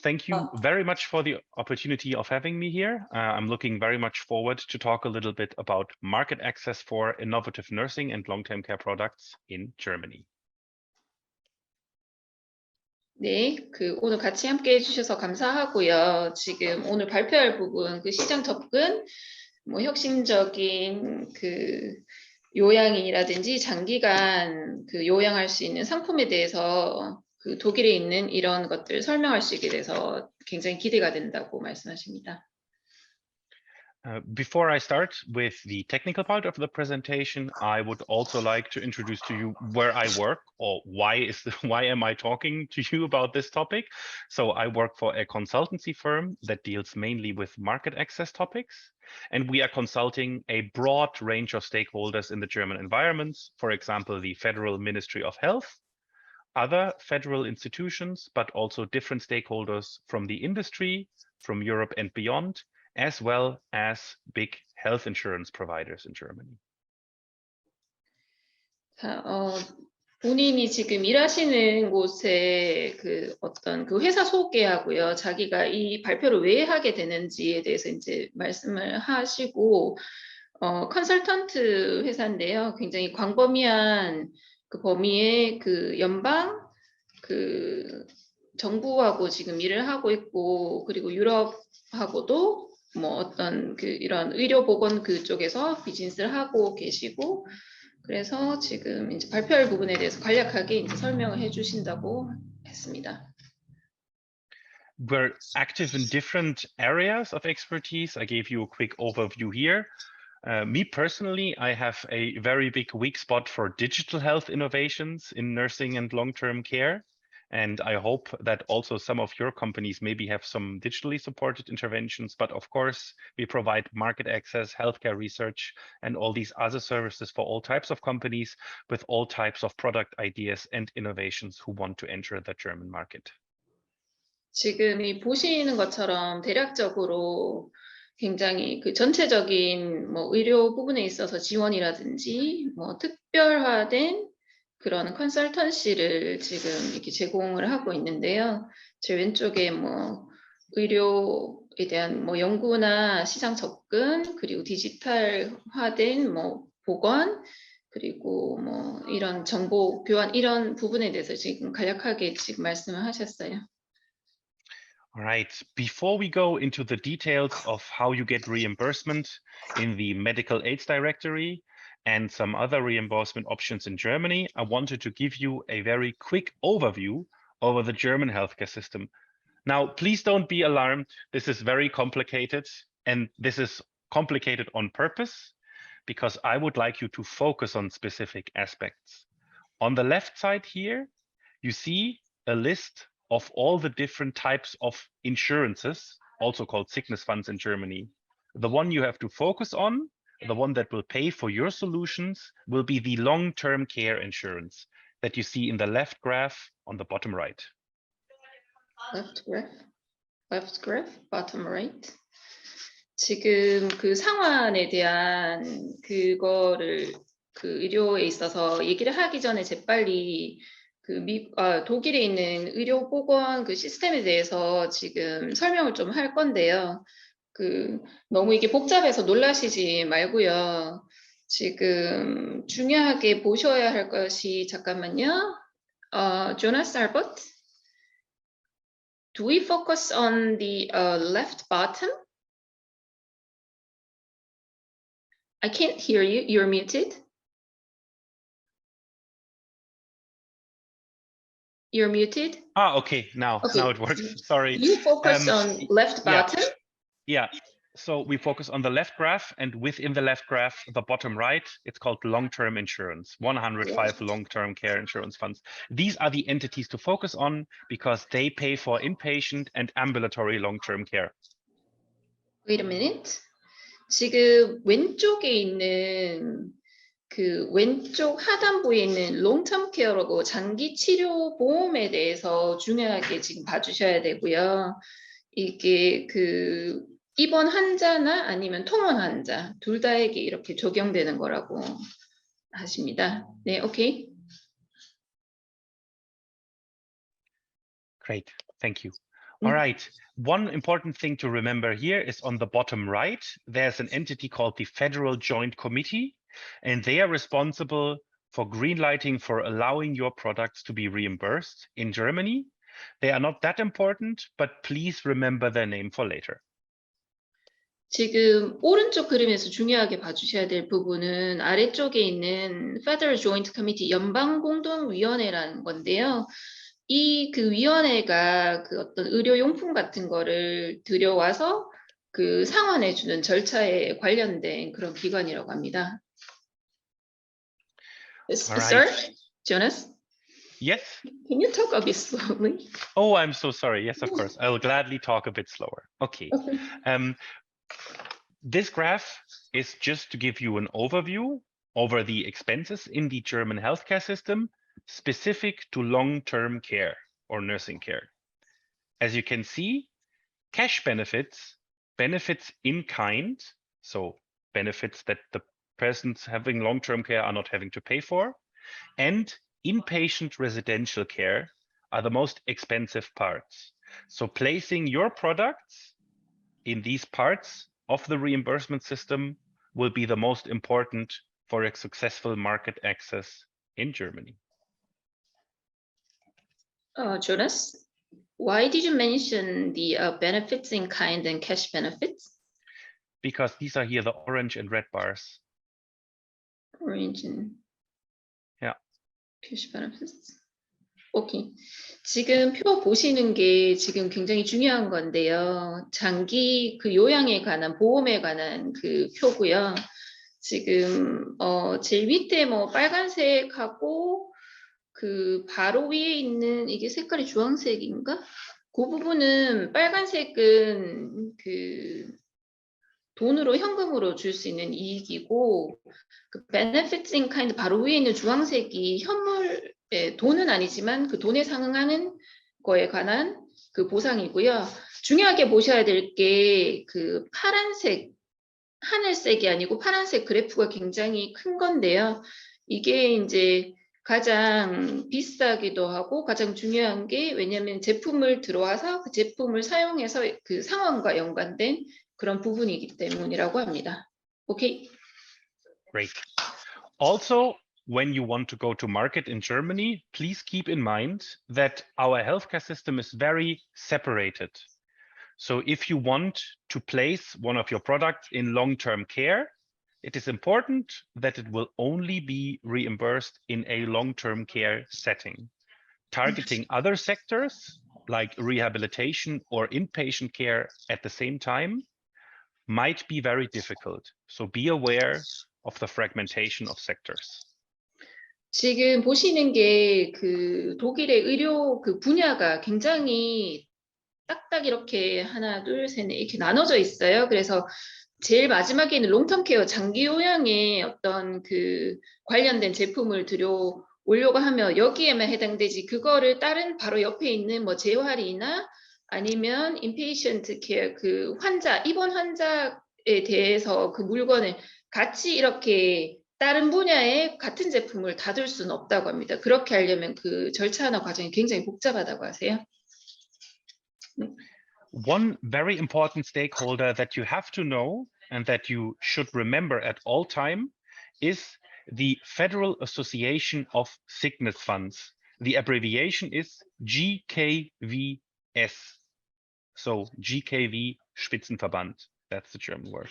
thank you very much for the opportunity of having me here. I'm looking very much forward to talk a little bit about market access for innovative nursing and long-term care products in Germany. 네, 오늘 같이 함께 해주셔서 감사하고요. 지금 오늘 발표할 부분, 시장 접근, 혁신적인 요양이라든지 장기간 요양할 수 있는 상품에 대해서 독일에 있는 이런 것들 설명할 수 있게 돼서 굉장히 기대가 된다고 말씀하십니다. Before I start with the technical part of the presentation, I would also like to introduce to you where I work, or why am I talking to you about this topic. So I work for a consultancy firm that deals mainly with market access topics, and we are consulting a broad range of stakeholders in the German environments, for example, the Federal Ministry of Health, other federal institutions, but also different stakeholders from the industry, from Europe and beyond, as well as big health insurance providers in Germany. 본인이 지금 일하시는 곳에 어떤 회사 소개하고요. 자기가 이 발표를 왜 하게 되는지에 대해서 이제 말씀을 하시고, 컨설턴트 회사인데요. 굉장히 광범위한 범위의 연방 정부하고 지금 일을 하고 있고, 그리고 유럽하고도 어떤 이런 의료보건 그쪽에서 비즈니스를 하고 계시고, 그래서 지금 이제 발표할 부분에 대해서 간략하게 이제 설명을 해주신다고 했습니다. We're active in different areas of expertise. I gave you a quick overview here. Me personally, I have a very big weak spot for digital health innovations in nursing and long-term care. And I hope that also some of your companies maybe have some digitally supported interventions, but of course we provide market access, healthcare research, and all these other services for all types of companies with all types of product ideas and innovations who want to enter the German market. 지금 보시는 것처럼 대략적으로 굉장히 전체적인 의료 부분에 있어서 지원이라든지 특별화된 그런 컨설턴시를 지금 이렇게 제공을 하고 있는데요. 제 왼쪽에 의료에 대한 연구나 시장 접근, 그리고 디지털화된 보건, 그리고 이런 정보 교환 이런 부분에 대해서 지금 간략하게 지금 말씀을 하셨어요. All right, before we go into the details of how you get reimbursement in the Medical Aids Directory and some other reimbursement options in Germany, I wanted to give you a very quick overview over the German healthcare system. Now, please don't be alarmed. This is very complicated, and this is complicated on purpose because I would like you to focus on specific aspects. On the left side here, you see a list of all the different types of insurances, also called sickness funds in Germany. The one you have to focus on, the one that will pay for your solutions, will be the long-term care insurance that you see in the left graph on the bottom right. Left graph, bottom right. 지금 상환에 대한 그거를 의료에 있어서 얘기를 하기 전에 재빨리 독일에 있는 의료보건 시스템에 대해서 지금 설명을 좀 할 건데요. 너무 이게 복잡해서 놀라시지 말고요. 지금 중요하게 보셔야 할 것이 잠깐만요. Jonas Albert, do we focus on the left bottom? I can't hear you. You're muted. You're muted. Okay. Now it works. Sorry. You focus on left bottom? Yeah. So we focus on the left graph, and within the left graph, the bottom right, it's called long-term insurance, 105 long-term care insurance funds. These are the entities to focus on because they pay for inpatient and ambulatory long-term care. Wait a minute. 지금 왼쪽에 있는 왼쪽 하단부에 있는 롱텀 케어라고 장기 치료 보험에 대해서 중요하게 지금 봐주셔야 되고요. 이게 입원 환자나 아니면 통원 환자 둘 다에게 이렇게 적용되는 거라고 하십니다. 네, 오케이. Great, thank you. All right. One important thing to remember here is on the bottom right, there's an entity called the Federal Joint Committee, and they are responsible for greenlighting, for allowing your products to be reimbursed in Germany. They are not that important, but please remember their name for later. 지금 오른쪽 그림에서 중요하게 봐주셔야 될 부분은 아래쪽에 있는 Federal Joint Committee, 연방공동위원회라는 건데요. 이 그 위원회가 그 어떤 의료용품 같은 거를 들여와서 그 상환해주는 절차에 관련된 그런 기관이라고 합니다. Sir, Jonas? Yes? Can you talk a bit slowly? Oh, I'm so sorry. Yes, of course. I will gladly talk a bit slower. Okay. This graph is just to give you an overview over the expenses in the German healthcare system specific to long-term care or nursing care. As you can see, cash benefits, benefits in kind, so benefits that the persons having long-term care are not having to pay for, and inpatient residential care are the most expensive parts. So placing your products in these parts of the reimbursement system will be the most important for a successful market access in Germany. Jonas, why did you mention the benefits in kind and cash benefits? Because these are here the orange and red bars. Orange and cash benefits. 오케이. 지금 표 보시는 게 지금 굉장히 중요한 건데요. 장기 그 요양에 관한 보험에 관한 그 표고요. 지금 제일 밑에 뭐 빨간색하고 그 바로 위에 있는 이게 색깔이 주황색인가? 그 부분은 빨간색은 그 돈으로 현금으로 줄 수 있는 이익이고 그 benefits in kind 바로 위에 있는 주황색이 현물 돈은 아니지만 그 돈에 상응하는 거에 관한 그 보상이고요. 중요하게 보셔야 될 게 그 파란색 하늘색이 아니고 파란색 그래프가 굉장히 큰 건데요. 이게 이제 가장 비싸기도 하고 가장 중요한 게 왜냐하면 제품을 들어와서 그 제품을 사용해서 그 상황과 연관된 그런 부분이기 때문이라고 합니다. 오케이. Great. Also, when you want to go to market in Germany, please keep in mind that our healthcare system is very separated. So if you want to place one of your products in long-term care, it is important that it will only be reimbursed in a long-term care setting. Targeting other sectors like rehabilitation or inpatient care at the same time might be very difficult. So be aware of the fragmentation of sectors. 지금 보시는 게 그 독일의 의료 그 분야가 굉장히 딱딱 이렇게 하나, 둘, 셋, 넷 이렇게 나눠져 있어요. 그래서 제일 마지막에는 롱텀 케어 장기 요양에 어떤 그 관련된 제품을 들여오려고 하면 여기에만 해당되지 그거를 다른 바로 옆에 있는 뭐 재활이나 아니면 인페이션트 케어 그 환자 입원 환자에 대해서 그 물건을 같이 이렇게 다른 분야에 같은 제품을 다 들 수는 없다고 합니다. 그렇게 하려면 그 절차나 과정이 굉장히 복잡하다고 하세요. One very important stakeholder that you have to know and that you should remember at all time is the Federal Association of Sickness Funds. The abbreviation is GKVS. So GKV Spitzenverband, that's the German word.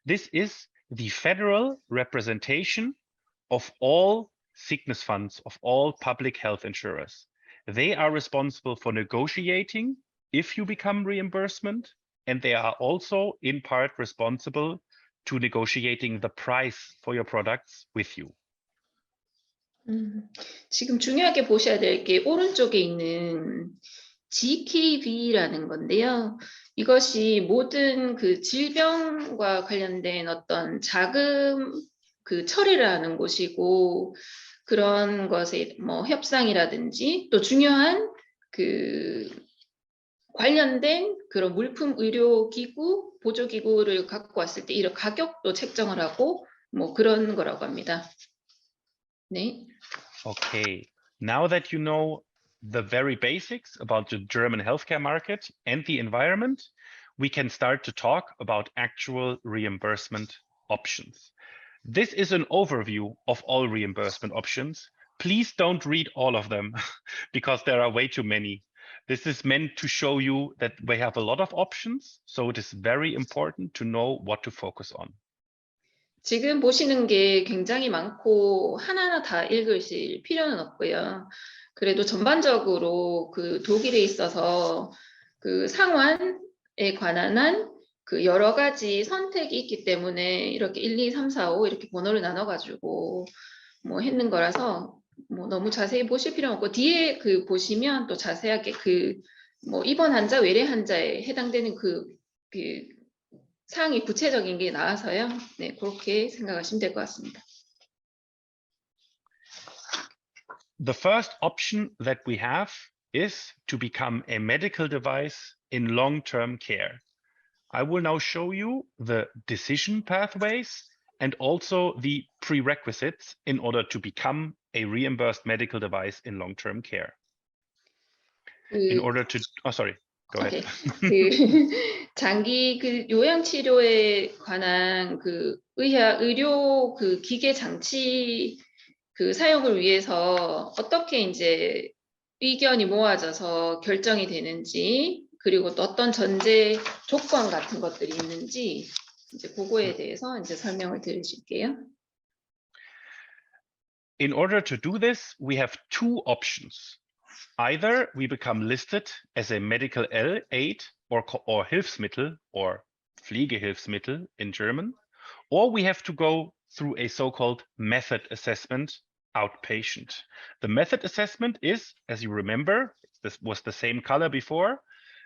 This is the federal representation of all sickness funds, of all public health insurers. They are responsible for negotiating if you become reimbursement, and they are also in part responsible to negotiating the price for your products with you. 지금 중요하게 보셔야 될 게 오른쪽에 있는 GKB라는 건데요. 이것이 모든 그 질병과 관련된 어떤 자금 그 처리를 하는 곳이고 그런 것에 뭐 협상이라든지 또 중요한 그 관련된 그런 물품 의료기구, 보조기구를 갖고 왔을 때 이런 가격도 책정을 하고 뭐 그런 거라고 합니다. 네. Okay, now that you know the very basics about the German healthcare market and the environment, we can start to talk about actual reimbursement options. This is an overview of all reimbursement options. Please don't read all of them because there are way too many. This is meant to show you that we have a lot of options, so it is very important to know what to focus on. 지금 보시는 게 굉장히 많고 하나하나 다 읽으실 필요는 없고요. 그래도 전반적으로 그 독일에 있어서 그 상환에 관한 그 여러 가지 선택이 있기 때문에 이렇게 1, 2, 3, 4, 5 이렇게 번호를 나눠가지고 뭐 했는 거라서 뭐 너무 자세히 보실 필요는 없고 뒤에 그 보시면 또 자세하게 그 뭐 입원 환자, 외래 환자에 해당되는 그 사항이 구체적인 게 나와서요. 네, 그렇게 생각하시면 될 것 같습니다. The first option that we have is to become a medical device in long-term care. I will now show you the decision pathways and also the prerequisites in order to become a reimbursed medical device in long-term care. In order to, oh, sorry, go ahead. 장기 그 요양 치료에 관한 그 의료 그 기계 장치 그 사용을 위해서 어떻게 이제 의견이 모아져서 결정이 되는지 그리고 또 어떤 전제 조건 같은 것들이 있는지 이제 그거에 대해서 이제 설명을 드리실게요. In order to do this, we have two options. Either we become listed as a medical aid or Hilfsmittel or Pflegehilfsmittel in German, or we have to go through a so-called method assessment outpatient. The method assessment is, as you remember, this was the same color before,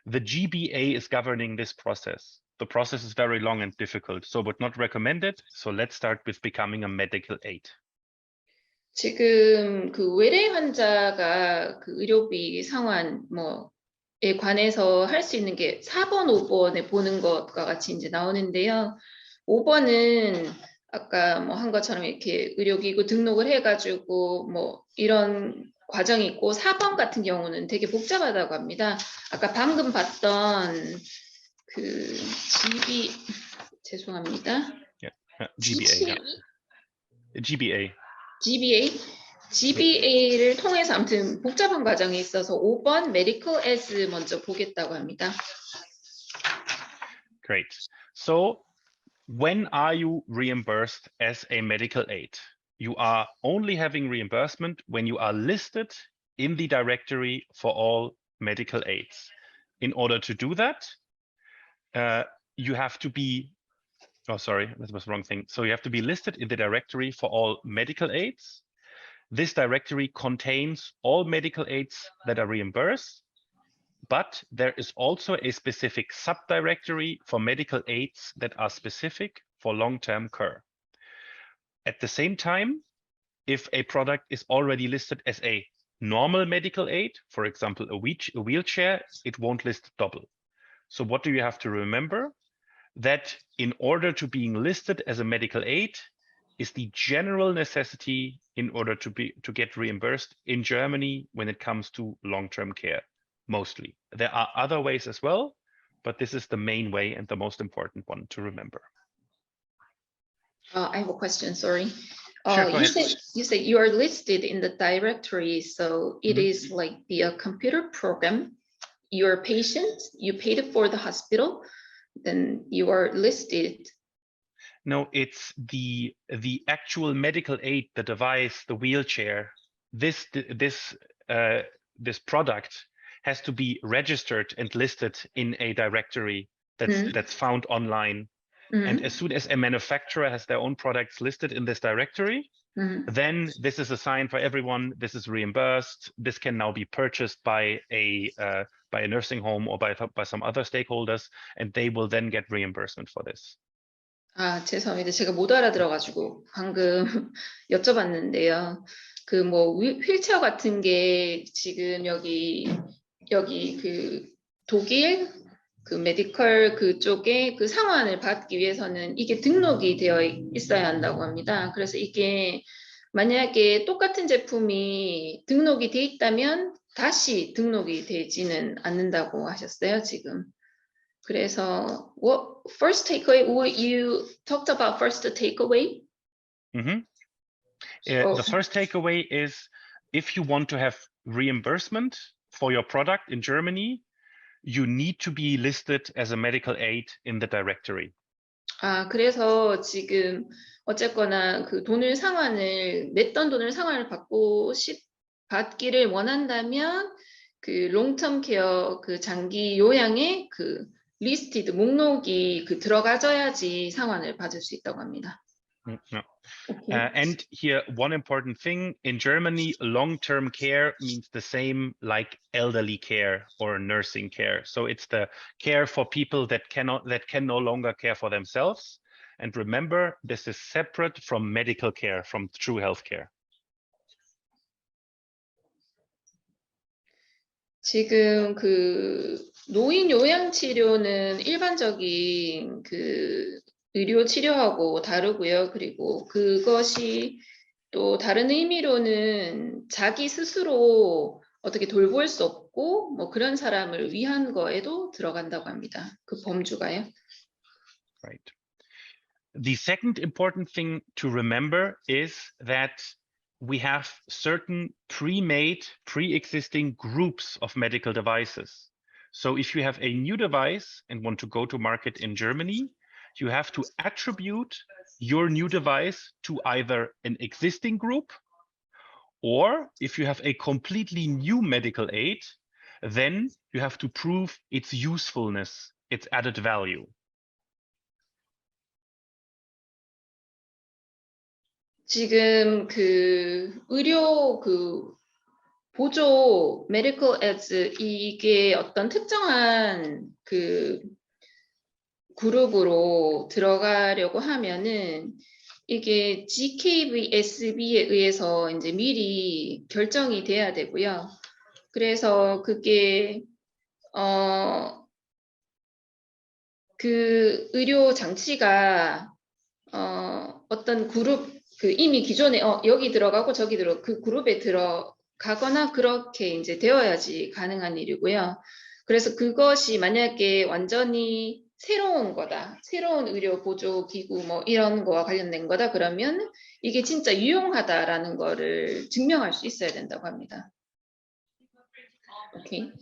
the GBA is governing this process. The process is very long and difficult, so would not recommend it. So let's start with becoming a medical aid. 지금 그 외래 환자가 그 의료비 상환 뭐에 관해서 할 수 있는 게 4번, 5번에 보는 것과 같이 이제 나오는데요. 5번은 아까 뭐 한 것처럼 이렇게 의료기구 등록을 해가지고 뭐 이런 과정이 있고 4번 같은 경우는 되게 복잡하다고 합니다. 아까 방금 봤던 그 죄송합니다. GBA를 통해서 아무튼 복잡한 과정이 있어서 5번 medical as 먼저 보겠다고 합니다. Great. So when are you reimbursed as a medical aid? You are only having reimbursement when you are listed in the directory for all medical aids. In order to do that, you have to be, oh, sorry, that was the wrong thing. So you have to be listed in the directory for all medical aids. This directory contains all medical aids that are reimbursed, but there is also a specific subdirectory for medical aids that are specific for long-term care. At the same time, if a product is already listed as a normal medical aid, for example, a wheelchair, it won't list double. So what do you have to remember? That in order to being listed as a medical aid is the general necessity in order to get reimbursed in Germany when it comes to long-term care, mostly. There are other ways as well, but this is the main way and the most important one to remember. I have a question, sorry. Sure, you said you are listed in the directory, so it is like the computer program. You're a patient, you paid for the hospital, then you are listed. No, it's the actual medical aid, the device, the wheelchair. This product has to be registered and listed in a directory that's found online. And as soon as a manufacturer has their own products listed in this directory, then this is a sign for everyone. This is reimbursed. This can now be purchased by a nursing home or by some other stakeholders, and they will then get reimbursement for this. 아, 죄송합니다. 제가 못 알아들어가지고 방금 여쭤봤는데요. 그 뭐 휠체어 같은 게 지금 여기 그 독일 그 메디컬 그쪽에 그 상환을 받기 위해서는 이게 등록이 되어 있어야 한다고 합니다. 그래서 이게 만약에 똑같은 제품이 등록이 돼 있다면 다시 등록이 되지는 않는다고 하셨어요, 지금. 그래서 first takeaway, you talked about first takeaway? The first takeaway is if you want to have reimbursement for your product in Germany, you need to be listed as a medical aid in the directory. 그래서 지금 어쨌거나 그 냈던 돈을 상환을 받기를 원한다면 그 롱텀 케어 그 장기 요양에 그 리스티드 목록이 그 들어가져야지 상환을 받을 수 있다고 합니다. And here, one important thing, in Germany, long-term care means the same like elderly care or nursing care. So it's the care for people that can no longer care for themselves. And remember, this is separate from medical care, from true healthcare. 지금 그 노인 요양 치료는 일반적인 그 의료 치료하고 다르고요. 그리고 그것이 또 다른 의미로는 자기 스스로 어떻게 돌볼 수 없고 뭐 그런 사람을 위한 거에도 들어간다고 합니다. 그 범주가요. Right. The second important thing to remember is that we have certain pre-made, pre-existing groups of medical devices. So if you have a new device and want to go to market in Germany, you have to attribute your new device to either an existing group, or if you have a completely new medical aid, then you have to prove its usefulness, its added value. 지금 그 의료 그 보조 medical aids 이게 어떤 특정한 그 그룹으로 들어가려고 하면은 이게 GKVSB에 의해서 이제 미리 결정이 돼야 되고요. 그래서 그게 그 의료 장치가 어떤 그룹 그 이미 기존에 여기 들어가고 저기 그 그룹에 들어가거나 그렇게 이제 되어야지 가능한 일이고요. 그래서 그것이 만약에 완전히 새로운 거다, 새로운 의료 보조 기구 뭐 이런 거와 관련된 거다 그러면 이게 진짜 유용하다라는 거를 증명할 수 있어야 된다고 합니다. Okay.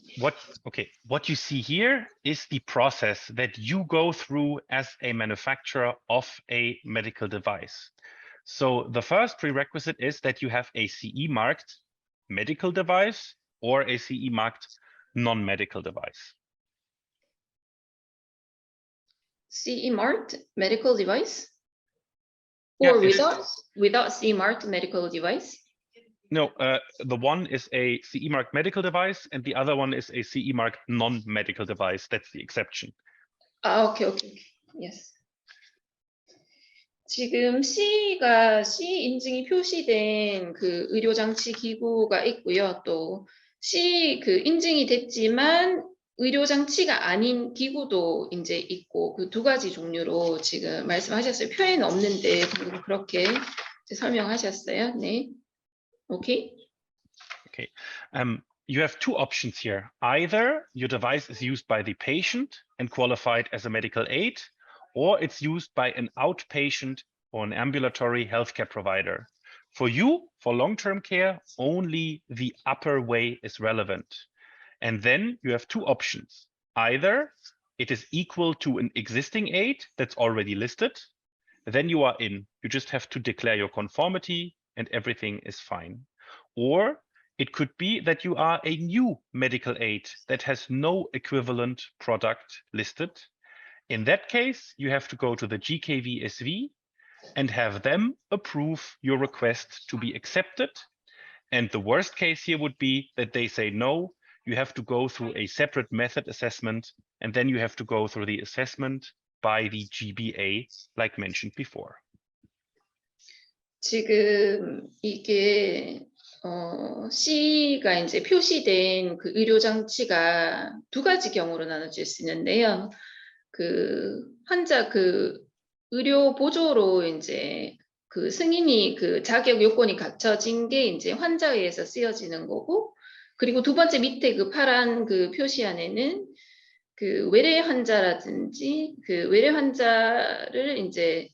What you see here is the process that you go through as a manufacturer of a medical device. So the first prerequisite is that you have a CE marked medical device or a CE marked non-medical device. CE marked medical device? Or yeah, without CE marked medical device? No, the one is a CE marked medical device and the other one is a CE marked non-medical device. That's the exception. Okay. Yes. 지금 C 인증이 표시된 그 의료장치 기구가 있고요. 또 C 그 인증이 됐지만 의료장치가 아닌 기구도 이제 있고 그 두 가지 종류로 지금 말씀하셨어요. 표에는 없는데 방금 그렇게 설명하셨어요. 네. Okay. You have two options here. Either your device is used by the patient and qualified as a medical aid, or it's used by an outpatient or an ambulatory healthcare provider. For you, for long-term care, only the upper way is relevant. And then you have two options. Either it is equal to an existing aid that's already listed, then you are in. You just have to declare your conformity and everything is fine. Or it could be that you are a new medical aid that has no equivalent product listed. In that case, you have to go to the GKVSV and have them approve your request to be accepted. And the worst case here would be that they say no, you have to go through a separate method assessment, and then you have to go through the assessment by the GBA, like mentioned before. 지금 이게 C가 이제 표시된 그 의료 장치가 두 가지 경우로 나눠질 수 있는데요. 그 환자 그 의료 보조로 이제 그 승인이 그 자격 요건이 갖춰진 게 이제 환자에 의해서 쓰여지는 거고, 그리고 두 번째 밑에 그 파란 그 표시안에는 그 외래 환자라든지 그 외래 환자를 이제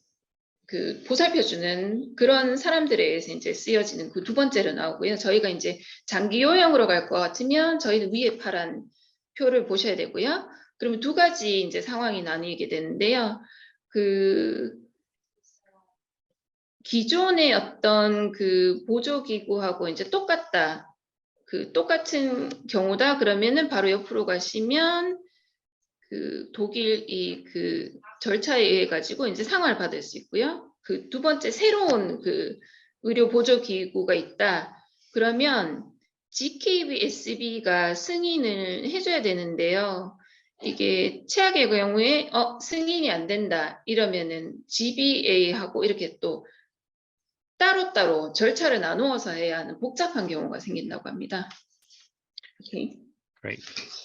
그 보살펴주는 그런 사람들에 의해서 이제 쓰여지는 그 두 번째로 나오고요. 저희가 이제 장기 요양으로 갈 것 같으면 저희는 위에 파란 표를 보셔야 되고요. 그러면 두 가지 이제 상황이 나뉘게 되는데요. 그 기존의 어떤 그 보조기구하고 이제 똑같다. 그 똑같은 경우다. 그러면은 바로 옆으로 가시면 그 독일이 그 절차에 의해 가지고 이제 상을 받을 수 있고요. 그 두 번째 새로운 그 의료 보조 기구가 있다. 그러면 GKBSB가 승인을 해줘야 되는데요. 이게 최악의 경우에 승인이 안 된다 이러면은 GBA하고 이렇게 또 따로따로 절차를 나누어서 해야 하는 복잡한 경우가 생긴다고 합니다. Okay. Great.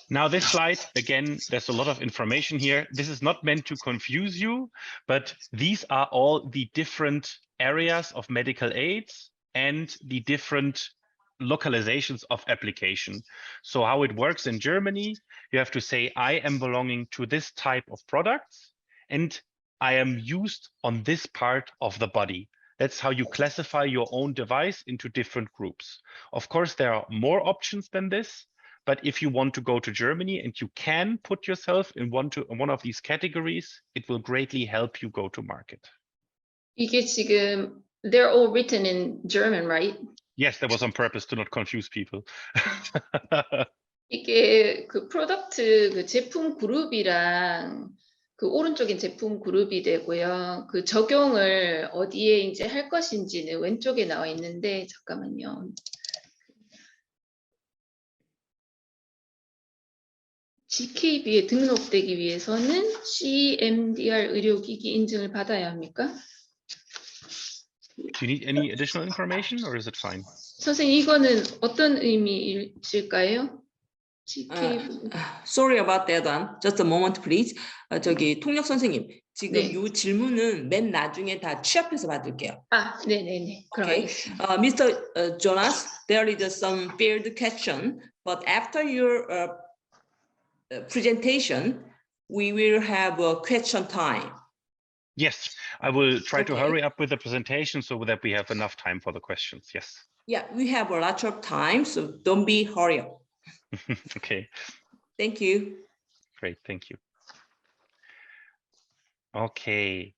Now this slide, again, there's a lot of information here. This is not meant to confuse you, but these are all the different areas of medical aids and the different localizations of application. So how it works in Germany, you have to say, I am belonging to this type of products and I am used on this part of the body. That's how you classify your own device into different groups. Of course, there are more options than this. But if you want to go to Germany and you can put yourself in one of these categories, it will greatly help you go to market. 이게 지금 they're all written in German, right? Yes, that was on purpose to not confuse people. 이게 그 프로덕트 그 제품 그룹이랑 그 오른쪽인 제품 그룹이 되고요. 그 적용을 어디에 이제 할 것인지는 왼쪽에 나와 있는데 잠깐만요. GKB에 등록되기 위해서는 CMDR 의료기기 인증을 받아야 합니까? Do you need any additional information or is it fine? 선생님 이거는 어떤 의미일까요? GKB. Sorry about that one. Just a moment, please. 저기 통역 선생님, 지금 네. 이 질문은 맨 나중에 다 취합해서 받을게요. 네네네. 그럼 Okay. 알겠습니다. Mr. Jonas, there is some field question, but after your presentation, we will have a question time. Yes, I will try to Okay. hurry up with the presentation so that we have enough time for the questions. Yes. Yeah, we have a lot of time, so don't be hurry up. Okay. Thank you. Great, thank you. Okay.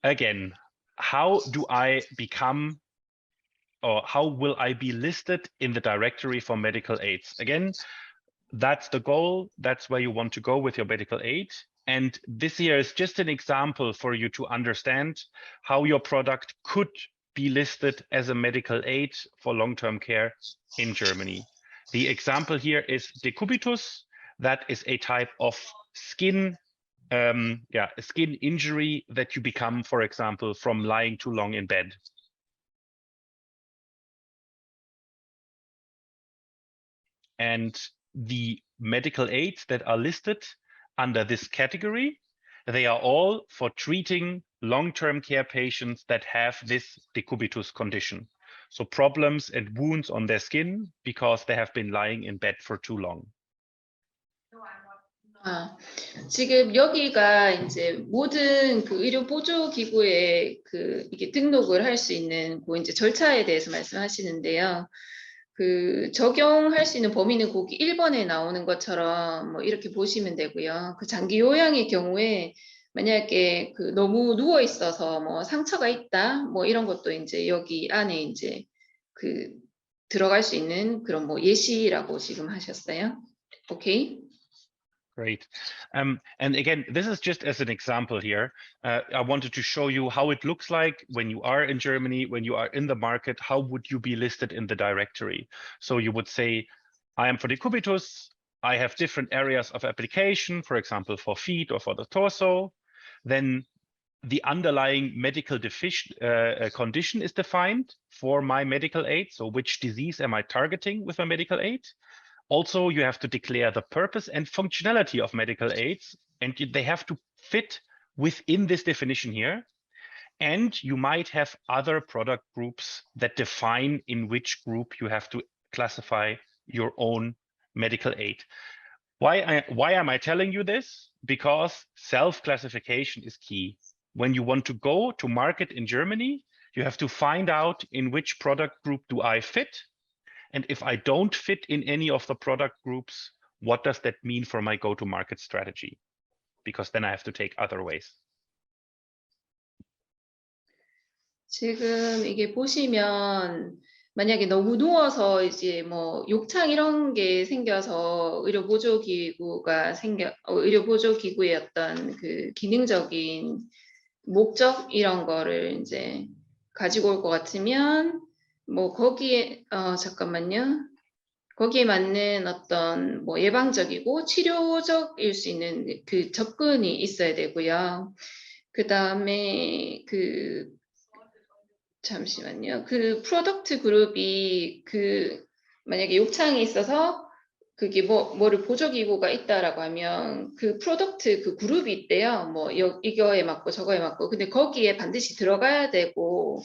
Again, how do I become, or how will I be listed in the directory for medical aids? Again, that's the goal. That's where you want to go with your medical aid. And this here is just an example for you to understand how your product could be listed as a medical aid for long-term care in Germany. The example here is decubitus. That is a type of skin, skin injury that you become, for example, from lying too long in bed. And the medical aids that are listed under this category, they are all for treating long-term care patients that have this decubitus condition. So problems and wounds on their skin because they have been lying in bed for too long. 지금 여기가 이제 모든 그 의료 보조 기구에 그 이게 등록을 할 수 있는 그 이제 절차에 대해서 말씀하시는데요. 그 적용할 수 있는 범위는 거기 1번에 나오는 것처럼 뭐 이렇게 보시면 되고요. 그 장기 요양의 경우에 만약에 그 너무 누워 있어서 뭐 상처가 있다 뭐 이런 것도 이제 여기 안에 이제 그 들어갈 수 있는 그런 뭐 예시라고 지금 하셨어요. 오케이. Great. And again, this is just as an example here. I wanted to show you how it looks like when you are in Germany, when you are in the market, how would you be listed in the directory? So you would say, I am for decubitus. I have different areas of application, for example, for feet or for the torso. Then the underlying medical condition is defined for my medical aid. So which disease am I targeting with my medical aid? Also, you have to declare the purpose and functionality of medical aids, and they have to fit within this definition here. And you might have other product groups that define in which group you have to classify your own medical aid. Why am I telling you this? Because self-classification is key. When you want to go to market in Germany, you have to find out in which product group do I fit. And if I don't fit in any of the product groups, what does that mean for my go-to-market strategy? Because then I have to take other ways. 지금 이게 보시면 만약에 너무 누워서 이제 뭐 욕창 이런 게 생겨서 의료보조기구의 어떤 그 기능적인 목적 이런 거를 이제 가지고 올 것 같으면 뭐 거기에 잠깐만요. 거기에 맞는 어떤 뭐 예방적이고 치료적일 수 있는 그 접근이 있어야 되고요. 그다음에 잠시만요. 그 프로덕트 그룹이 만약에 욕창이 있어서 그게 뭐를 보조기구가 있다라고 하면 그 프로덕트 그 그룹이 있대요. 뭐 이거에 맞고 저거에 맞고. 근데 거기에 반드시 들어가야 되고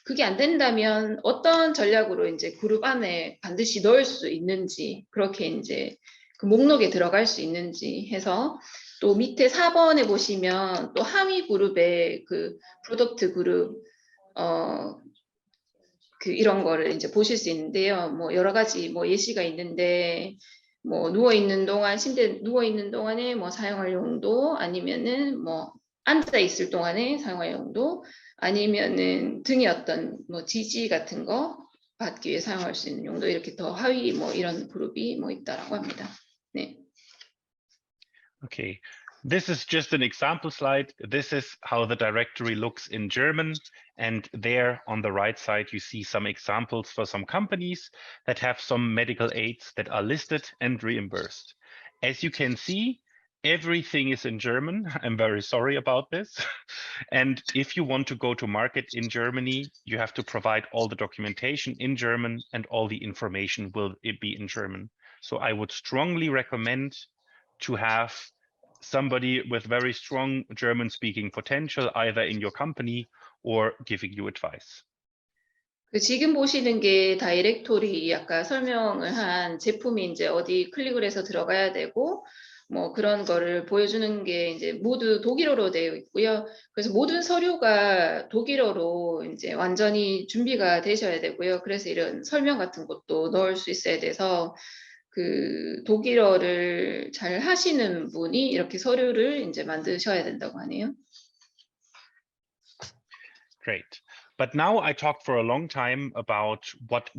그게 안 된다면 어떤 전략으로 이제 그룹 안에 반드시 넣을 수 있는지 그렇게 이제 그 목록에 들어갈 수 있는지 해서 또 밑에 4번에 보시면 또 하위 그룹의 그 프로덕트 그룹 이런 거를 이제 보실 수 있는데요. 뭐 여러 가지 뭐 예시가 있는데 뭐 침대에 누워 있는 동안에 뭐 사용할 용도 아니면은 뭐 앉아 있을 동안에 사용할 용도 아니면은 등에 어떤 뭐 지지 같은 거 받기 위해 사용할 수 있는 용도 이렇게 더 하위 뭐 이런 그룹이 뭐 있다라고 합니다. 네. Okay. This is just an example slide. This is how the directory looks in German. And there on the right side, you see some examples for some companies that have some medical aids that are listed and reimbursed. As you can see, everything is in German. I'm very sorry about this. And if you want to go to market in Germany, you have to provide all the documentation in German and all the information will be in German. So I would strongly recommend to have somebody with very strong German-speaking potential, either in your company or giving you advice. 지금 보시는 게 다이렉토리 아까 설명을 한 제품이 이제 어디 클릭을 해서 들어가야 되고 뭐 그런 거를 보여주는 게 이제 모두 독일어로 되어 있고요. 그래서 모든 서류가 독일어로 이제 완전히 준비가 되셔야 되고요. 그래서 이런 설명 같은 것도 넣을 수 있어야 돼서 그 독일어를 잘 하시는 분이 이렇게 서류를 이제 만드셔야 된다고 하네요. Great. But now I talked for a long time about what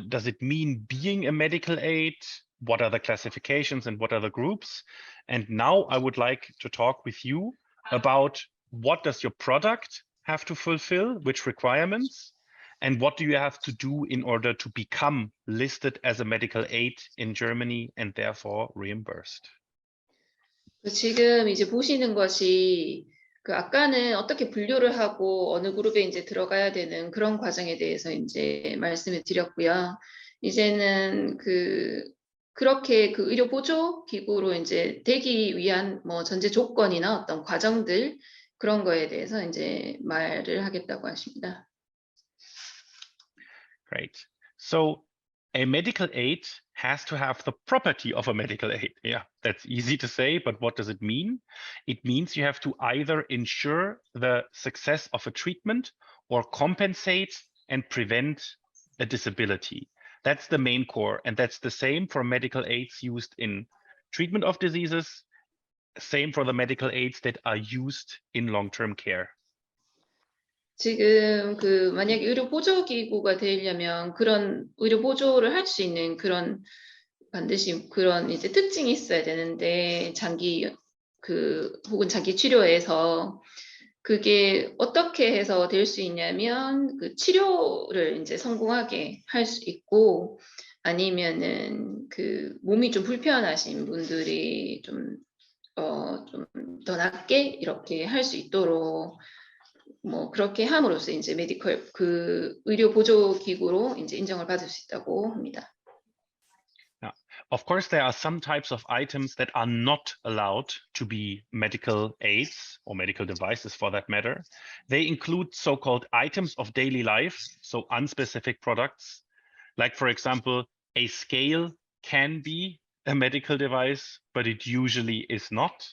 does it mean being a medical aid, what are the classifications and what are the groups. And now I would like to talk with you about what does your product have to fulfill, which requirements, and what do you have to do in order to become listed as a medical aid in Germany and therefore reimbursed. 지금 이제 보시는 것이 아까는 어떻게 분류를 하고 어느 그룹에 이제 들어가야 되는 그런 과정에 대해서 이제 말씀을 드렸고요. 이제는 그렇게 의료 보조 기구로 이제 되기 위한 뭐 전제 조건이나 어떤 과정들 그런 거에 대해서 이제 말을 하겠다고 하십니다. Great. So a medical aid has to have the property of a medical aid. Yeah, that's easy to say, but what does it mean? It means you have to either ensure the success of a treatment or compensate and prevent a disability. That's the main core, and that's the same for medical aids used in treatment of diseases, same for the medical aids that are used in long-term care. 지금 만약에 의료 보조 기구가 되려면 그런 의료 보조를 할 수 있는 그런 반드시 그런 이제 특징이 있어야 되는데 혹은 장기 치료에서 그게 어떻게 해서 될 수 있냐면 치료를 이제 성공하게 할 수 있고 아니면은 몸이 좀 불편하신 분들이 좀 더 낫게 이렇게 할 수 있도록 뭐 그렇게 함으로써 이제 메디컬 의료 보조 기구로 이제 인정을 받을 수 있다고 합니다. Of course, there are some types of items that are not allowed to be medical aids or medical devices for that matter. They include so-called items of daily life, so unspecific products. Like, for example, a scale can be a medical device, but it usually is not.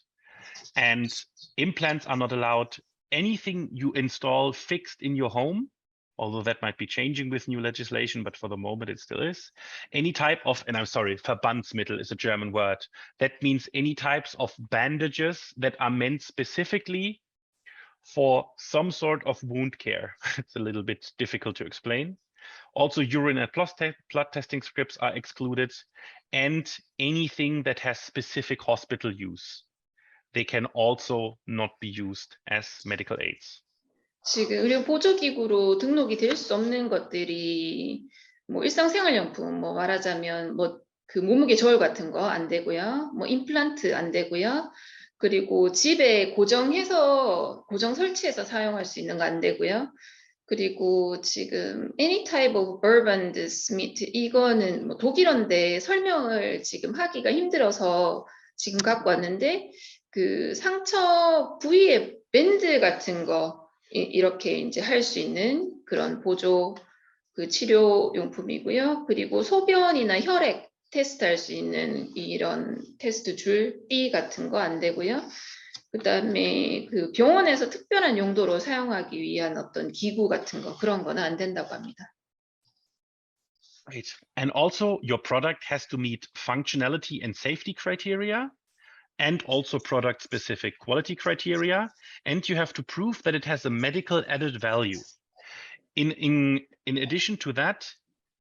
And implants are not allowed. Anything you install fixed in your home, although that might be changing with new legislation, but for the moment it still is. Any type of, and I'm sorry, Verbandsmittel is a German word. That means any types of bandages that are meant specifically for some sort of wound care. It's a little bit difficult to explain. Also, urine and blood testing scripts are excluded, and anything that has specific hospital use. They can also not be used as medical aids. 지금 의료 보조기구로 등록이 될 수 없는 것들이 뭐 일상생활용품, 뭐 말하자면 뭐 그 몸무게 저울 같은 거 안 되고요. 뭐 임플란트 안 되고요. 그리고 집에 고정해서 고정 설치해서 사용할 수 있는 거 안 되고요. 그리고 지금 any type of burned meat 이거는 뭐 독일어인데 설명을 지금 하기가 힘들어서 지금 갖고 왔는데 그 상처 부위에 밴드 같은 거 이렇게 이제 할 수 있는 그런 보조 그 치료 용품이고요. 그리고 소변이나 혈액 테스트할 수 있는 이런 테스트 줄 띠 같은 거 안 되고요. 그다음에 그 병원에서 특별한 용도로 사용하기 위한 어떤 기구 같은 거 그런 거는 안 된다고 합니다. Right. And also your product has to meet functionality and safety criteria, and also product specific quality criteria. And you have to prove that it has a medical added value. In addition to that,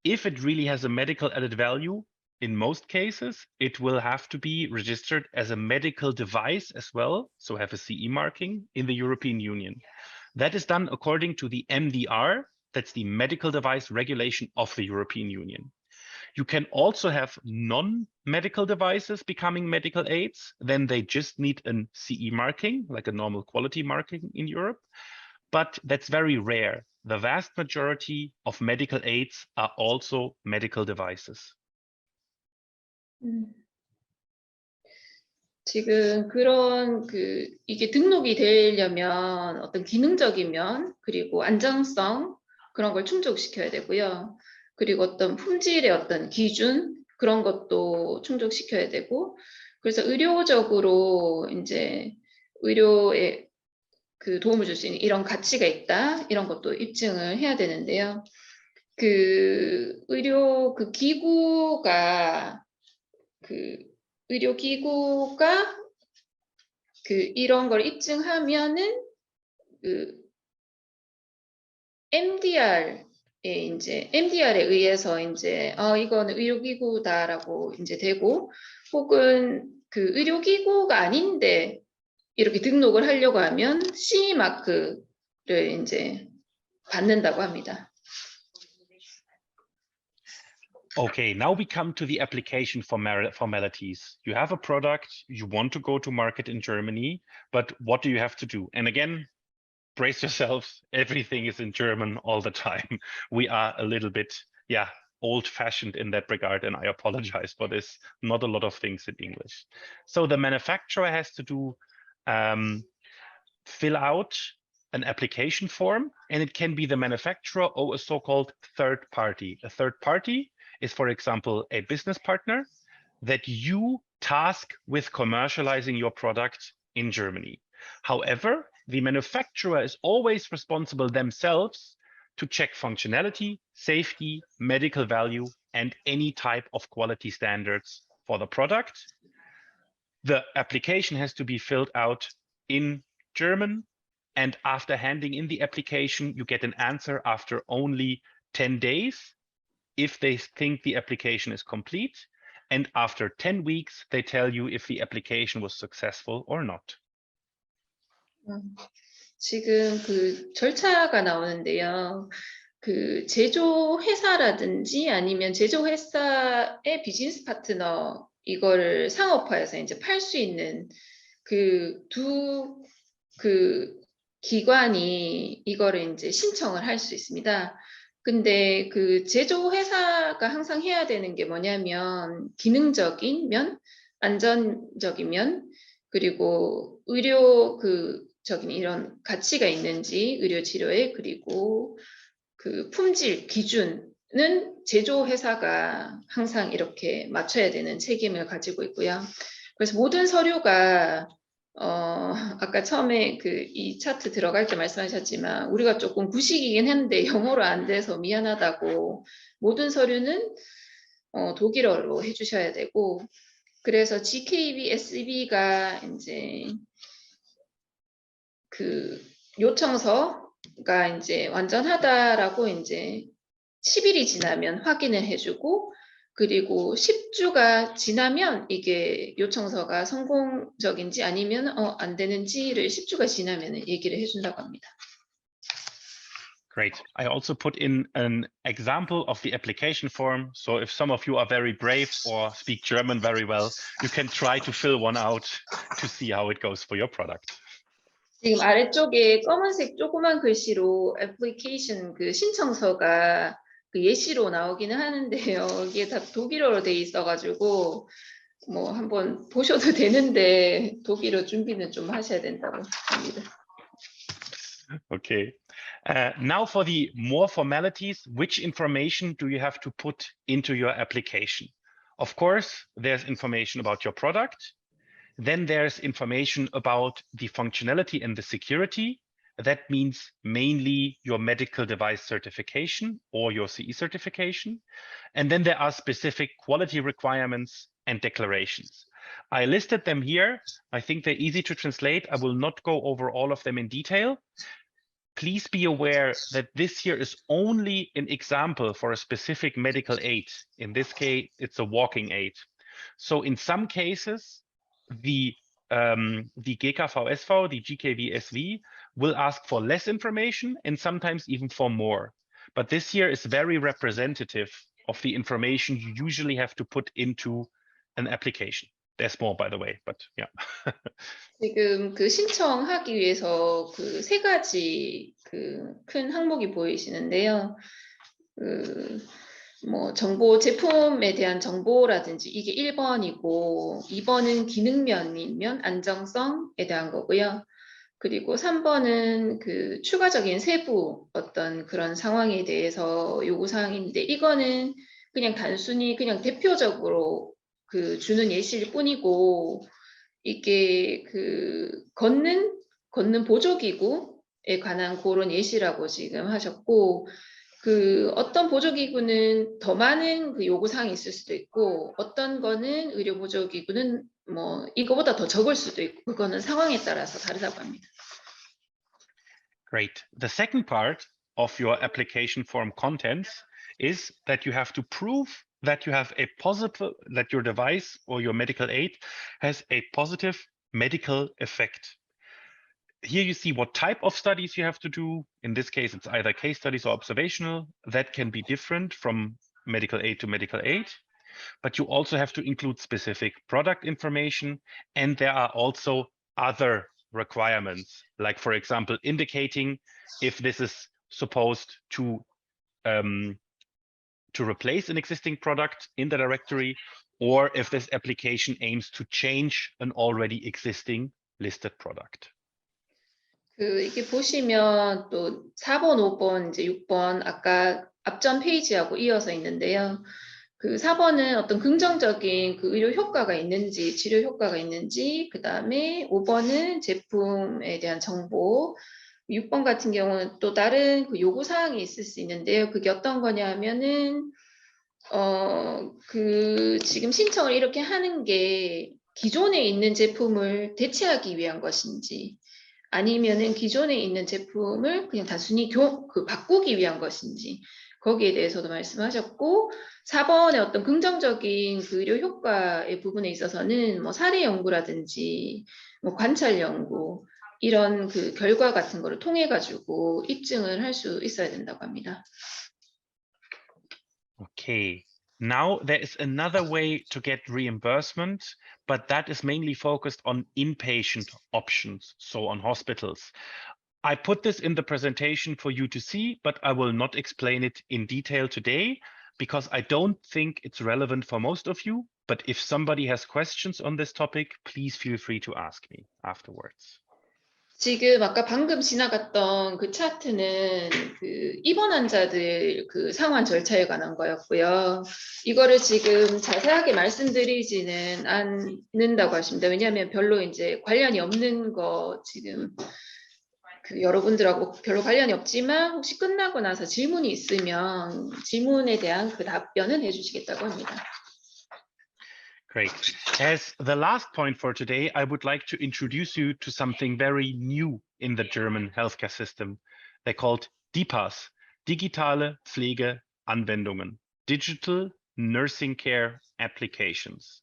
if it really has a medical added value, in most cases, it will have to be registered as a medical device as well, so have a CE marking in the European Union. That is done according to the MDR, that's the Medical Device Regulation of the European Union. You can also have non-medical devices becoming medical aids, then they just need a CE marking, like a normal quality marking in Europe, but that's very rare. The vast majority of medical aids are also medical devices. 지금 그런 그 이게 등록이 되려면 어떤 기능적인 면 그리고 안정성 그런 걸 충족시켜야 되고요. 그리고 어떤 품질의 어떤 기준 그런 것도 충족시켜야 되고 그래서 의료적으로 이제 의료에 그 도움을 줄 수 있는 이런 가치가 있다 이런 것도 입증을 해야 되는데요. 그 의료 그 기구가 그 의료기구가 그 이런 걸 입증하면은 그 MDR에 의해서 이제 이거는 의료기구다라고 이제 되고 혹은 그 의료기구가 아닌데 이렇게 등록을 하려고 하면 CE 마크를 이제 받는다고 합니다. Okay, now we come to the application formalities. You have a product, you want to go to market in Germany, but what do you have to do? And again, brace yourselves, everything is in German all the time. We are a little bit, old-fashioned in that regard, and I apologize for this. Not a lot of things in English. So the manufacturer has to do fill out an application form, and it can be the manufacturer or a so-called third party. A third party is, for example, a business partner that you task with commercializing your product in Germany. However, the manufacturer is always responsible themselves to check functionality, safety, medical value, and any type of quality standards for the product. The application has to be filled out in German, and after handing in the application, you get an answer after only 10 days. If they think the application is complete, and after 10 weeks, they tell you if the application was successful or not. 지금 그 절차가 나오는데요. 그 제조회사라든지 아니면 제조회사의 비즈니스 파트너 이거를 상업화해서 이제 팔 수 있는 그 두 기관이 이거를 이제 신청을 할 수 있습니다. 근데 그 제조회사가 항상 해야 되는 게 뭐냐면 기능적인 면, 안전적인 면, 그리고 의료 적인 이런 가치가 있는지 의료 치료에, 그리고 그 품질 기준은 제조회사가 항상 이렇게 맞춰야 되는 책임을 가지고 있고요. 그래서 모든 서류가 아까 처음에 이 차트 들어갈 때 말씀하셨지만 우리가 조금 구식이긴 했는데 영어로 안 돼서 미안하다고, 모든 서류는 독일어로 해주셔야 되고, 그래서 GKB, SB가 이제 요청서가 이제 완전하다라고 이제 10일이 지나면 확인을 해주고, 그리고 10주가 지나면 이게 요청서가 성공적인지 아니면 안 되는지를 10주가 지나면 얘기를 해준다고 합니다. Great. I also put in an example of the application form. So if some of you are very brave or speak German very well, you can try to fill one out to see how it goes for your product. 지금 아래쪽에 검은색 조그만 글씨로 애플리케이션 신청서가 예시로 나오기는 하는데요. 이게 다 독일어로 돼 있어가지고 뭐 한번 보셔도 되는데 독일어 준비는 좀 하셔야 된다고 합니다. Okay. Now for the more formalities, which information do you have to put into your application? Of course, there's information about your product. Then there's information about the functionality and the security. That means mainly your medical device certification or your CE certification. And then there are specific quality requirements and declarations. I listed them here. I think they're easy to translate. I will not go over all of them in detail. Please be aware that this here is only an example for a specific medical aid. In this case, it's a walking aid. So in some cases, the GKV-SV, the GKV-SV, will ask for less information and sometimes even for more. But this here is very representative of the information you usually have to put into an application. There's more, by the way, but yeah. 지금 신청하기 위해서 세 가지 큰 항목이 보이시는데요. 뭐 정보, 제품에 대한 정보라든지 이게 1번이고, 2번은 기능면이면 안정성에 대한 거고요. 그리고 3번은 추가적인 세부 어떤 그런 상황에 대해서 요구사항인데, 이거는 그냥 단순히 그냥 대표적으로 주는 예시일 뿐이고, 이게 걷는 보조기구에 관한 그런 예시라고 지금 하셨고, 어떤 보조기구는 더 많은 요구사항이 있을 수도 있고, 어떤 거는 의료 보조기구는 뭐 이거보다 더 적을 수도 있고, 그거는 상황에 따라서 다르다고 합니다. Great. The second part of your application form contents is that you have to prove that you have that your device or your medical aid has a positive medical effect. Here you see what type of studies you have to do. In this case, it's either case studies or observational. That can be different from medical aid to medical aid. But you also have to include specific product information. And there are also other requirements, like, for example, indicating if this is supposed to replace an existing product in the directory, or if this application aims to change an already existing listed product. 이게 보시면 또 4번, 5번, 이제 6번 아까 앞전 페이지하고 이어서 있는데요. 4번은 어떤 긍정적인 의료 효과가 있는지, 치료 효과가 있는지, 그 다음에 5번은 제품에 대한 정보, 6번 같은 경우는 또 다른 요구사항이 있을 수 있는데요. 그게 어떤 거냐 하면은, 지금 신청을 이렇게 하는 게 기존에 있는 제품을 대체하기 위한 것인지, 아니면은 기존에 있는 제품을 그냥 단순히 바꾸기 위한 것인지, 거기에 대해서도 말씀하셨고, 4번의 어떤 긍정적인 의료 효과의 부분에 있어서는 뭐 사례 연구라든지 뭐 관찰 연구, 이런 결과 같은 거를 통해 가지고 입증을 할 수 있어야 된다고 합니다. Okay. Now there is another way to get reimbursement, but that is mainly focused on inpatient options, so on hospitals. I put this in the presentation for you to see, but I will not explain it in detail today because I don't think it's relevant for most of you. But if somebody has questions on this topic, please feel free to ask me afterwards. 지금 아까 방금 지나갔던 그 차트는 그 입원 환자들 그 상환 절차에 관한 거였고요. 이거를 지금 자세하게 말씀드리지는 않는다고 하십니다. 왜냐하면 별로 이제 관련이 없는 거 지금 그 여러분들하고 별로 관련이 없지만 혹시 끝나고 나서 질문이 있으면 질문에 대한 그 답변은 해주시겠다고 합니다. Great. As the last point for today, I would like to introduce you to something very new in the German healthcare system. They're called DiPAs, digitale Pflegeanwendungen, digital nursing care applications.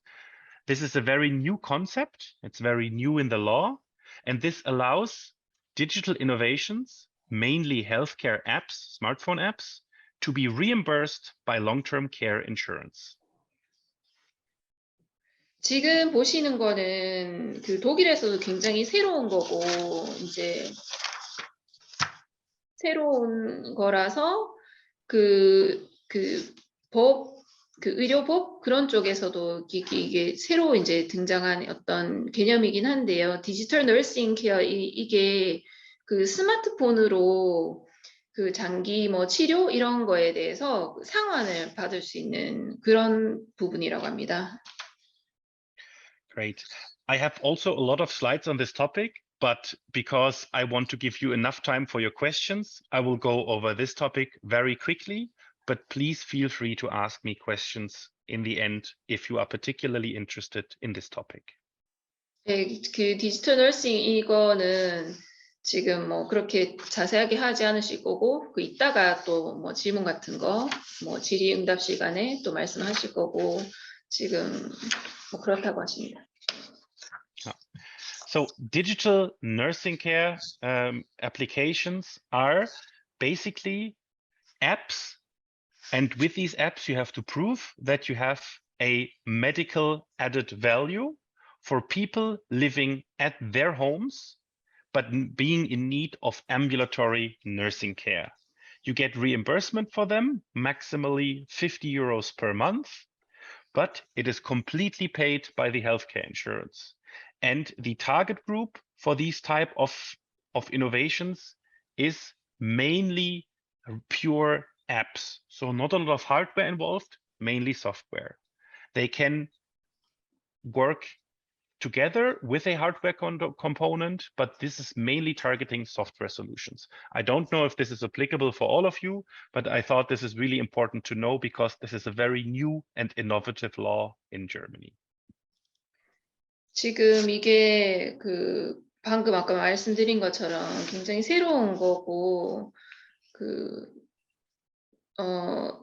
This is a very new concept. It's very new in the law, and this allows digital innovations, mainly healthcare apps, smartphone apps, to be reimbursed by long-term care insurance. 지금 보시는 거는 그 독일에서도 굉장히 새로운 거고 이제 새로운 거라서 그 의료법 그런 쪽에서도 이게 새로 이제 등장한 어떤 개념이긴 한데요. 디지털 너싱 케어 이게 그 스마트폰으로 그 장기 뭐 치료 이런 거에 대해서 상환을 받을 수 있는 그런 부분이라고 합니다. Great. I have also a lot of slides on this topic, but because I want to give you enough time for your questions, I will go over this topic very quickly, but please feel free to ask me questions in the end if you are particularly interested in this topic. 네, 그 디지털 너싱 이거는 지금 뭐 그렇게 자세하게 하지 않으실 거고 그 이따가 또 뭐 질문 같은 거 뭐 질의응답 시간에 또 말씀하실 거고 지금 뭐 그렇다고 하십니다. So digital nursing care applications are basically apps, and with these apps you have to prove that you have a medical added value for people living at their homes but being in need of ambulatory nursing care. You get reimbursement for them, maximally 50 euros per month, but it is completely paid by the healthcare insurance. And the target group for these type of innovations is mainly pure apps. So not a lot of hardware involved, mainly software. They can work together with a hardware component, but this is mainly targeting software solutions. I don't know if this is applicable for all of you, but I thought this is really important to know because this is a very new and innovative law in Germany. 지금 이게 그 방금 아까 말씀드린 것처럼 굉장히 새로운 거고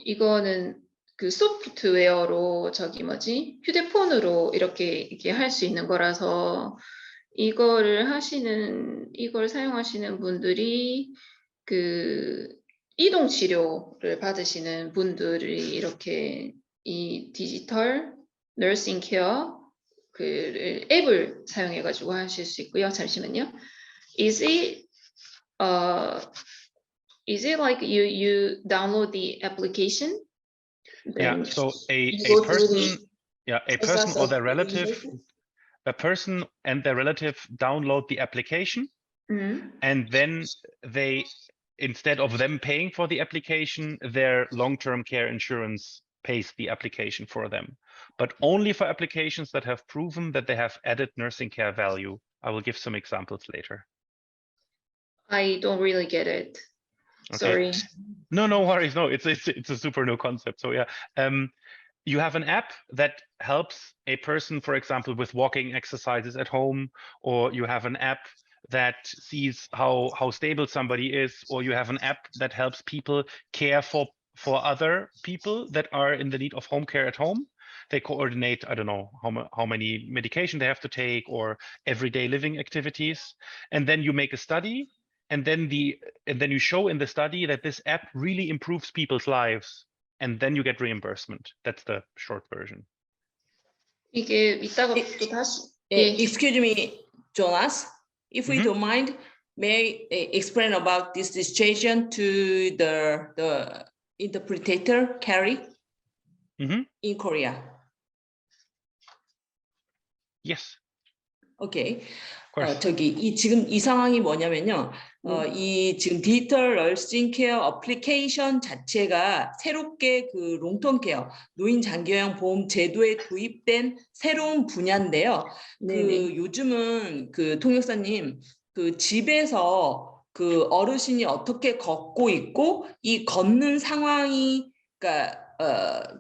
이거는 그 소프트웨어로 휴대폰으로 이렇게 할 수 있는 거라서 이걸 사용하시는 분들이 그 이동 치료를 받으시는 분들이 이렇게 이 디지털 너싱 케어 그 앱을 사용해 가지고 하실 수 있고요. 잠시만요. Is it like you download the application? Yeah, so a person or their relative, a person and their relative download the application, and then they, instead of them paying for the application, their long-term care insurance pays the application for them, but only for applications that have proven that they have added nursing care value. I will give some examples later. I don't really get it. Okay. Sorry. No worries. No, it's a super new concept. So yeah, you have an app that helps a person, for example, with walking exercises at home, or you have an app that sees how stable somebody is, or you have an app that helps people care for other people that are in the need of home care at home. They coordinate, I don't know how many medication they have to take or everyday living activities, and then you make a study. And then you show in the study that this app really improves people's lives, and then you get reimbursement. That's the short version. 이게 이따가 또 다시 excuse me, Jonas, if we don't mind, may I explain about this situation to the interpreter, Carrie, in Korea? Yes. Okay. Of course. 지금 이 상황이 뭐냐면요. 이 지금 디지털 널싱 케어 어플리케이션 자체가 새롭게 그 롱텀 케어, 노인 장기요양 보험 제도에 도입된 새로운 분야인데요. 그 요즘은 그 통역사님 그 집에서 그 어르신이 어떻게 걷고 있고 이 걷는 상황이 그러니까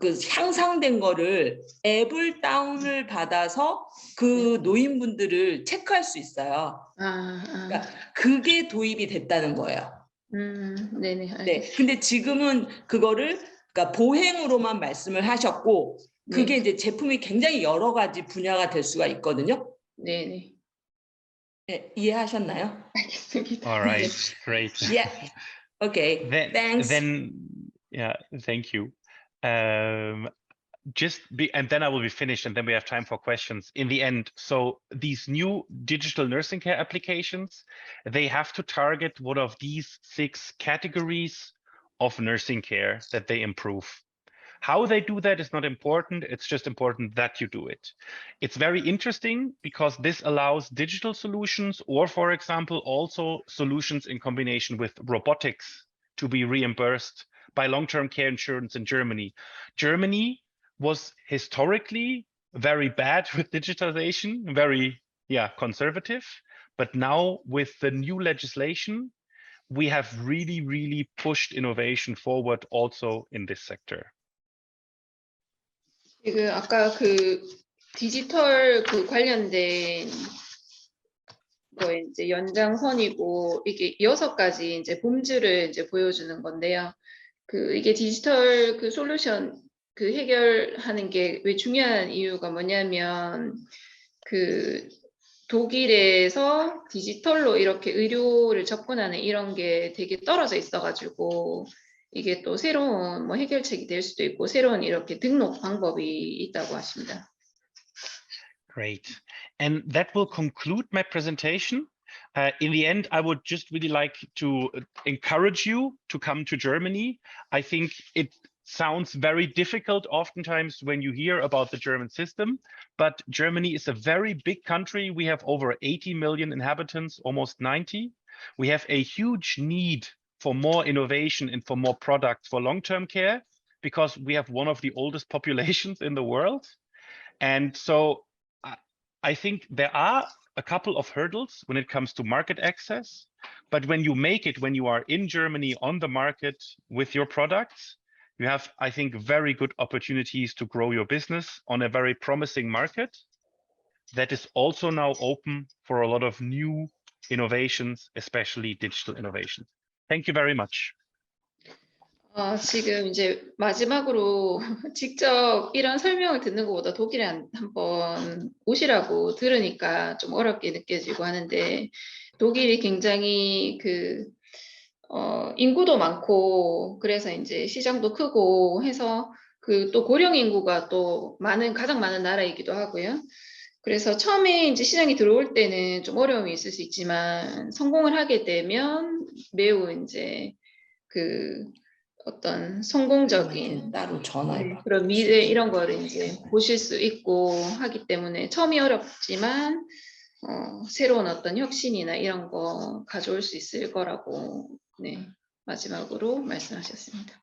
그 향상된 거를 앱을 다운을 받아서 그 노인분들을 체크할 수 있어요. 그러니까 그게 도입이 됐다는 거예요. 네네. 알겠습니다. 네. 근데 지금은 그거를 그러니까 보행으로만 말씀을 하셨고 그게 이제 제품이 굉장히 여러 가지 분야가 될 수가 있거든요. 네네. 네, 이해하셨나요? 알겠습니다. All right, great. Yeah. Okay. Thanks. Then, yeah, thank you. And then I will be finished, and then we have time for questions in the end. So these new digital nursing care applications, they have to target one of these 6 categories of nursing care that they improve. How they do that is not important. It's just important that you do it. It's very interesting because this allows digital solutions or, for example, also solutions in combination with robotics to be reimbursed by long-term care insurance in Germany. Germany was historically very bad with digitalization, very conservative. But now with the new legislation, we have really pushed innovation forward also in this sector. 지금 아까 그 디지털 그 관련된 거에 이제 연장선이고 이게 6가지 이제 봄즈를 이제 보여주는 건데요. 그 이게 디지털 그 솔루션 그 해결하는 게 왜 중요한 이유가 뭐냐면 그 독일에서 디지털로 이렇게 의료를 접근하는 이런 게 되게 떨어져 있어가지고 이게 또 새로운 뭐 해결책이 될 수도 있고 새로운 이렇게 등록 방법이 있다고 하십니다. Great. And that will conclude my presentation. In the end, I would just really like to encourage you to come to Germany. I think it sounds very difficult oftentimes when you hear about the German system, but Germany is a very big country. We have over 80 million inhabitants, almost 90. We have a huge need for more innovation and for more products for long-term care because we have one of the oldest populations in the world. And so I think there are a couple of hurdles when it comes to market access, but when you make it, when you are in Germany on the market with your products, you have, I think, very good opportunities to grow your business on a very promising market that is also now open for a lot of new innovations, especially digital innovations. Thank you very much. 지금 이제 마지막으로 직접 이런 설명을 듣는 것보다 독일에 한번 오시라고 들으니까 좀 어렵게 느껴지고 하는데 독일이 굉장히 그 인구도 많고 그래서 이제 시장도 크고 해서 그 또 고령 인구가 또 가장 많은 나라이기도 하고요. 그래서 처음에 이제 시장이 들어올 때는 좀 어려움이 있을 수 있지만 성공을 하게 되면 매우 이제 그 어떤 성공적인 따로 전화해봐. 그런 미래 이런 거를 이제 보실 수 있고 하기 때문에 처음이 어렵지만 새로운 어떤 혁신이나 이런 거 가져올 수 있을 거라고 마지막으로 말씀하셨습니다.